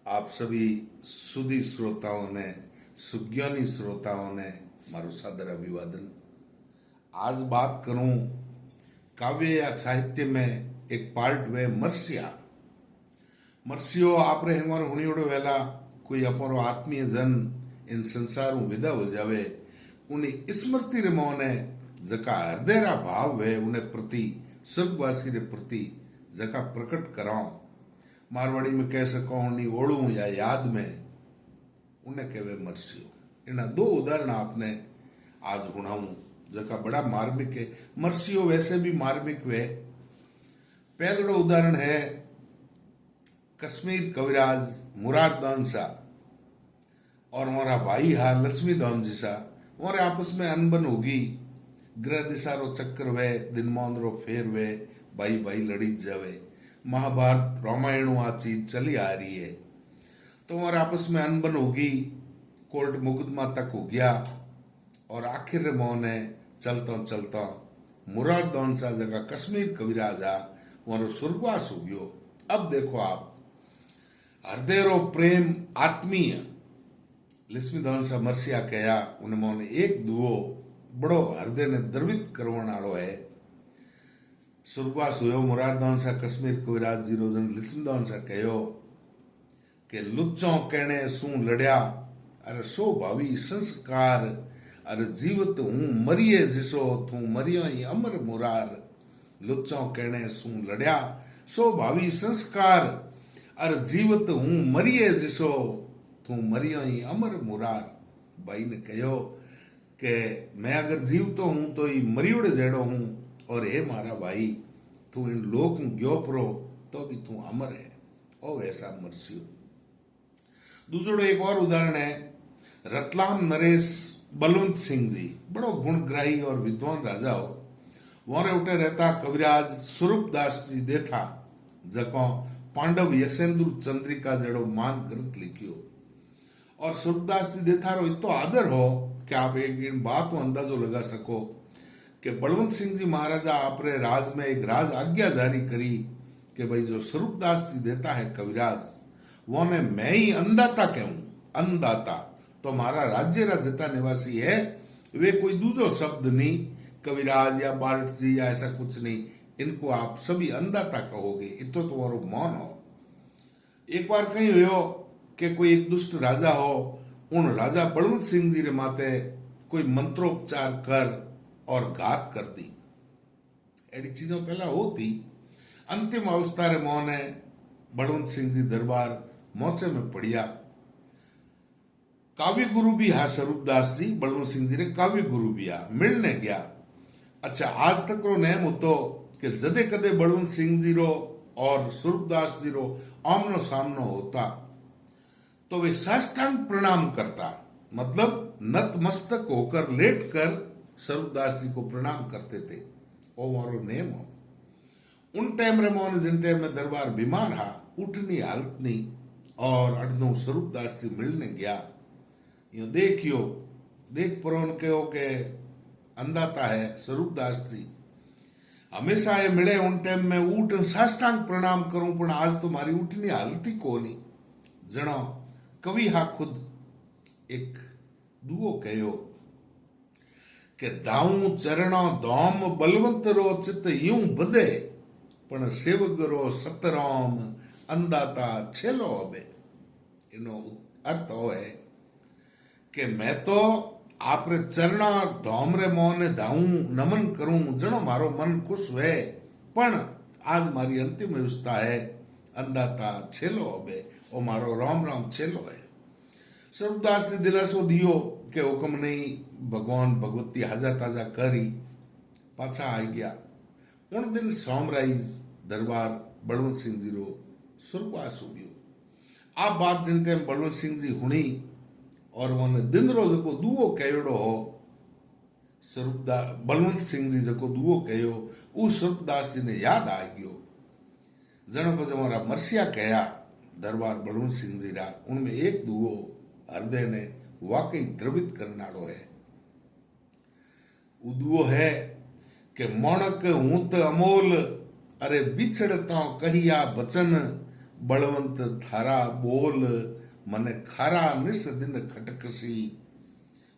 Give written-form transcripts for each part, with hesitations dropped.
आप सभी सुधी श्रोताओं ने सुज्ञानी श्रोताओं ने मारू सादर अभिवादन। आज बात करूं काव्य या साहित्य में एक पार्ट वे मरसिया मरसियो आपरे हमारो हुनियोड़ो वेला कोई अपनो आत्मीय जन इन संसारों विदा हो जावे उन्हें स्मृति रे मोने जका हृदयरा भाव है उन्हें प्रति स्वर्गवासी रे प्रति जका प्रकट कराओ मारवाड़ी में कह सको उन्हीं ओढ़ू या याद में उन्हें कहवे मरसियो। इन्हें दो उदाहरण आपने आज गुणाऊं जका बड़ा मार्मिक है। मरसियो वैसे भी मार्मिक वे। पहला उदाहरण है कश्मीर कविराज मुरारदान सा और हमारा भाई हा लक्ष्मी दान जी सा और आपस में अनबन होगी। ग्रह दिशारो चक्कर वे दिन मोंदरो फेर वे भाई भाई लड़ी जावे। महाभारत रामायण आ चीज चली आ रही है तो हमारे आपस में अनबन होगी। कोर्ट मुकदमा तक हो गया और आखिर मोह ने चलता चलता मुरारदान सा जगह कश्मीर कविराज आ वहां स्वर्गवास हो गयो। अब देखो आप हृदयरो प्रेम आत्मीय लक्ष्मीदान सा मरसिया कया उन्हें मोने एक दुओ बड़ो हृदय ने द्रवित करवाने वालो है। स्वर्गवास हुयो मुरारदान सा कश्मीर कविराज जी रोजन लक्ष्मीदान सा कहो के लुच्चो कहने सू लड़या अरे सो भावी संस्कार अरे जीवत हूं मरिए जिसो तू मरियो ही अमर मुरार। लुच्चो कहने सू लड़या सो भावी संस्कार अरे जीवत हूं मरिए जिसो तू मरियो ही अमर मुरार। भाई ने कहो के मैं अगर जीवतो हूं तो ही मरियोड़े जेड़ो हूं और हे मारा भाई तू इन लोक गयो परो तो भी तू अमर है ओ वैसा मरसियो। दूसरो एक और उदाहरण है रतलाम नरेश बलवंत सिंह जी बड़ो गुणग्राही और विद्वान राजा हो। वहां उठे रहता कविराज स्वरूप दास जी देथा जको पांडव यशेंद्र चंद्रिका जड़ो मान ग्रंथ लिखियो और स्वरूपदास जी देथा रो इतो आदर हो कि आप एक इन बात को अंदाजो लगा सको कि बलवंत सिंह जी महाराजा आपरे राज में एक राज आज्ञा जारी करी कि भाई जो स्वरूपदास जी देता है कविराज वो ने मैं ही अन्नदाता कहूं। अन्नदाता तो हमारा राज्य राजता निवासी है वे कोई दूसरो शब्द नहीं कविराज या बाल्ट जी या ऐसा कुछ नहीं। इनको आप सभी अन्नदाता कहोगे इतो तुम्हारो मौन हो। एक बार कहीं हुयो कि कोई एक दुष्ट राजा हो उन राजा बलवंत सिंह जी रे माते कोई मंत्रोपचार कर और घात कर दी। ऐसी चीजों पहला होती। अंतिम अवस्था रे मोह ने बलवंत सिंह जी दरबार मोचे में पड़िया। काव्य गुरु भी हा स्वरूपदास जी बलवंत सिंह जी रे काव्य गुरु भी आ मिलने गया। अच्छा आज तक रो नेम होतो कि जदे कदे बलवंत सिंह जी रो और स्वरूपदास जी रो आमनो सामनो होता तो वे साष्टांग प्रणाम करता मतलब नतमस्तक होकर लेट कर स्वरूपदास जी को प्रणाम करते थे। ओ मारो नेम हो। उन टाइम रे मोहन जिन टाइम में दरबार बीमार हा उठनी हालत नहीं और अडनो स्वरूपदास जी मिलने गया। यो देखियो देख परोन कहो के अंदाता है स्वरूपदास जी हमेशा ये मिले उन टाइम में उठ साष्टांग प्रणाम करूं पण आज तो मारी उठनी हालत ही कोनी। जणो कवि हा खुद एक दुओ कहो के दाऊ चरणो धोम बलवंत रो चित यूं बदे पण सेवक रो सतराम अंदाता छेलो अबे। इनो अर्थ हो है कि मैं तो आपरे चरणा धोम रे मोह ने दाऊ नमन करूं जनो मारो मन खुश हुए पण आज मारी अंतिम अवस्था है अंदाता छेलो अबे ओ मारो राम राम छेलो है। स्वरूपदास जी दिलासो दियो के हुक्म नहीं भगवान भगवती हाजा ताजा करी पाछा आई गया। उन दिन सोमराइज दरबार बलवंत सिंह जी रो स्वर्गवास हो गयो। आप बात जिन टाइम बलवंत सिंह जी हुणी और वन दिन रोज को दुओ कहोड़ो हो स्वरूपदास बलवंत सिंह जी जको दुओ कहो उ स्वरूपदास जी ने याद आ गयो। जनो को हमारा मरसिया कया दरबार बलवंत सिंह जी रा उनमें एक दुओ हृदय ने वाकई द्रवित करने वालो है। उदुओ है कि मणक हूं त अमोल अरे बिछड़ता कहिया बचन बलवंत थारा बोल मन खारा निस दिन खटकसी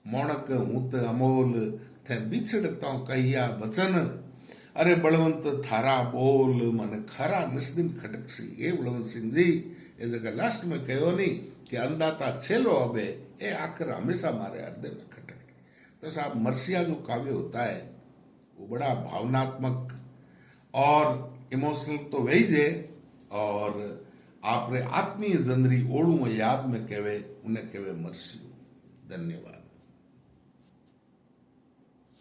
मोणक हूत अमोल थे बिछड़ तो कहिया वचन अरे बलवंत थारा बोल मन खारा निस दिन खटकसी। ये बलवंत सिंह जी ये जगह लास्ट में कहो नहीं कि अंदाता छेलो अबे ये आखिर हमेशा मारे हृदय में खटके। तो साहब मरसिया जो काव्य होता है वो बड़ा भावनात्मक और इमोशनल तो वही है और आपरे आत्मीय जंदरी ओड़ू याद में कहे उन्हें कहे मरसियो। धन्यवाद।